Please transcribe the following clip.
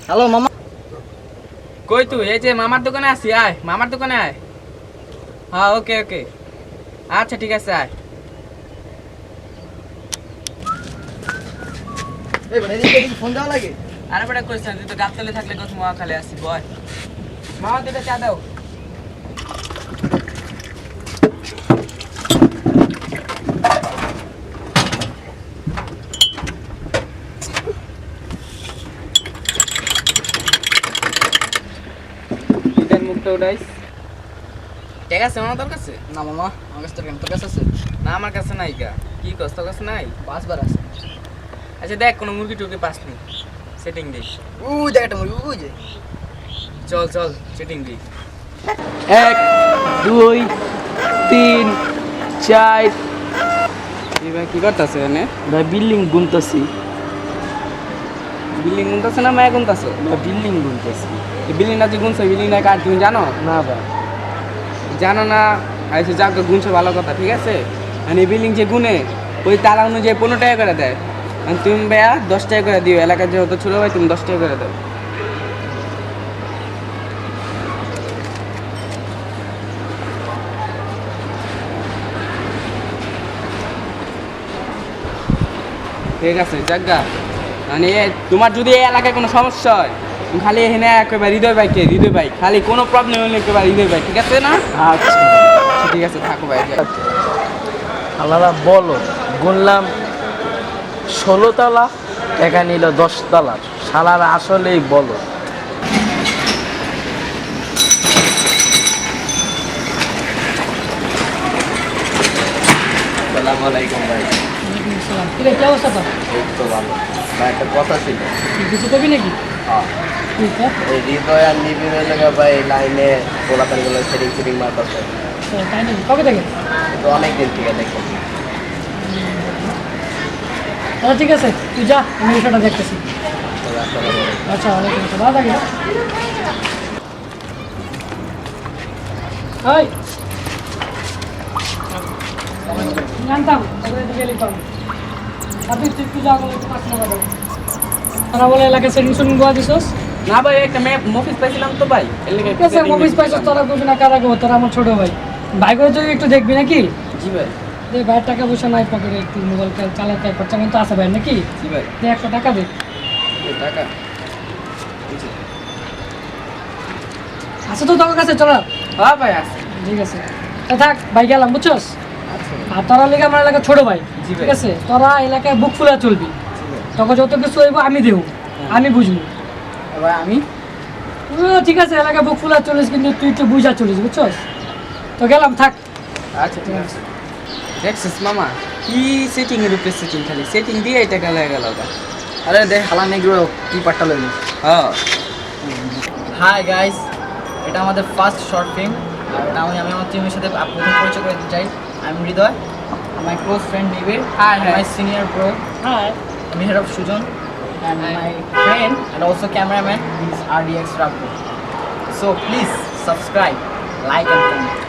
Hello মামা। কই তুই? এই যে মামার দোকানে আছি, আয় মামার দোকানে আয়। হ্যাঁ ওকে ওকে, আচ্ছা ঠিক আছে আয়। এই মানে এদিকে ফোন দেওয়া লাগে। আরে বেটা কইছ না, তুই তো গাবতলে থাকলে কত মোয়া খালে আসি বয়। মামা দুটো চা দাও। ইদান মুখটা উঠাইস। ঠিক আছে মামা তোর কাছে? না মামা, আমার কাছে তোর কাছে আছে? না আমার কাছে নাই গা। কি কস তোর কাছে নাই? 5 বার আছে। আচ্ছা দেখ কোনো মুরগি টুরগি পাসনি, সেটিং দিস। জায়গাটা মুরগি যে। চল চল সেটিং দি। 1 2 3 4 এবার কি করতেছে এনে? ভাই বিল্ডিং গুনতেছি। বিল্ডিং গুনতেছে না মায়া গুনতেছে? ভাই বিল্ডিং গুনতেছি। এই বিল্ডিংটা যে গুনছে বিল্ডিংটা কার তুমি জানো? না ভাই, জানো না? আচ্ছা যাক গুনছে ভালো কথা, ঠিক আছে। আর এই বিল্ডিং যে গুনে ওই তালা অনুযায়ী 15 টাকা করে দেয়। আর তুমি ভাইয়া 10 টাকা করে দিও, এলাকার যেহেতু ছোটো ভাই তুমি 10 টাকা করে দাও। ঠিক আছে যাজ্ঞা। মানে তোমার যদি এই এলাকায় কোনো সমস্যা হয় তুমি খালি এখানে একেবারে হৃদয় ভাই খালি কোনো প্রবলেম হলে একেবারে হৃদয় ভাই, ঠিক আছে না? আচ্ছা ঠিক আছে থাকো ভাই। আলাদা বলো, গুনলাম 16 তালা, টাকা নিল 10 তালা। শালারা আসলেই বলো। আসসালামু আলাইকুম ভাই। কিরে কি অবস্থা তোর? এই তো ভালো ভাই, একটা কথা ছিল। কিছু কবি নাকি? হ্যাঁ, এই হৃদয় আর নিবিড়ের লেগে ভাই লাইনে গোলাপানগুলো সেটিং মারতেছে। তাই নাকি? কবে থেকে? তো অনেক দিন থেকে দেখেন। আচ্ছা ঠিক আছে, তুই যা, আমি বিষয়টা দেখতেছি। আচ্ছা ওয়ালাইকুম আসসালাম। ভালো থাকিস। এই জানতাম তোদের দিকে লিখতাম। আপনি তুই যা বলে একটু পাশে লাগাবো। তারা বলে এলাকায় সেটিং শুটিং গোয়া দিছস? না ভাই একটা মেয়ে মফিস পাইছিলাম তো ভাই, এর লেগে ঠিক আছে, মোবিস পাইছস তোরা বুঝি না কারা গো, তোরা আমার ছোট ভাই। ভাই করে তুই একটু দেখবি নাকি? জি ভাই। দে ভাইয়ের টাকা পয়সা নাই পকেটে, একটু মোবাইল চালাতে খরচা কিন্তু আছে ভাই নাকি? জি ভাই। দে 100 টাকা দে। এই টাকা আছে তো তোর কাছে? চল। হ্যাঁ ভাই আছে। ঠিক আছে তা থাক, ভাই গেলাম বুঝছস। আচ্ছা আর তোরা লেগে আমার এলাকা ছোট ভাই, জি ভাই। ঠিক আছে? তোরা এলাকায় বুক ফুলা চলবি, তোকে যত কিছু হইব আমি দেবো, আমি বুঝবো। ভাই আমি ঠিক আছে, এলাকায় বুক ফুলা চলিস কিন্তু তুই একটু বুঝা চলিস বুঝছস। তো গেলাম, থাক। আচ্ছা ঠিক আছে। দেখছিস মামা কি সেটিং এর উপরে সেটিং, খালি সেটিং দিয়ে এটা গেল গেল। আরে দেখ হালা নেগ্রো কি পাট্টা লইলি। হ্যাঁ হাই গাইস, এটা আমাদের ফার্স্ট শর্ট ফিল্ম। আর এটা আমি আমার টিমের সাথে প্রথম পরিচয় করে দিতে চাই। আমি Hridoy, my close friend Nibir, Hi, hi. My senior bro, hi, আমি head of Sujan, and my friend and also cameraman is RDX Rabu. So please subscribe, like and comment.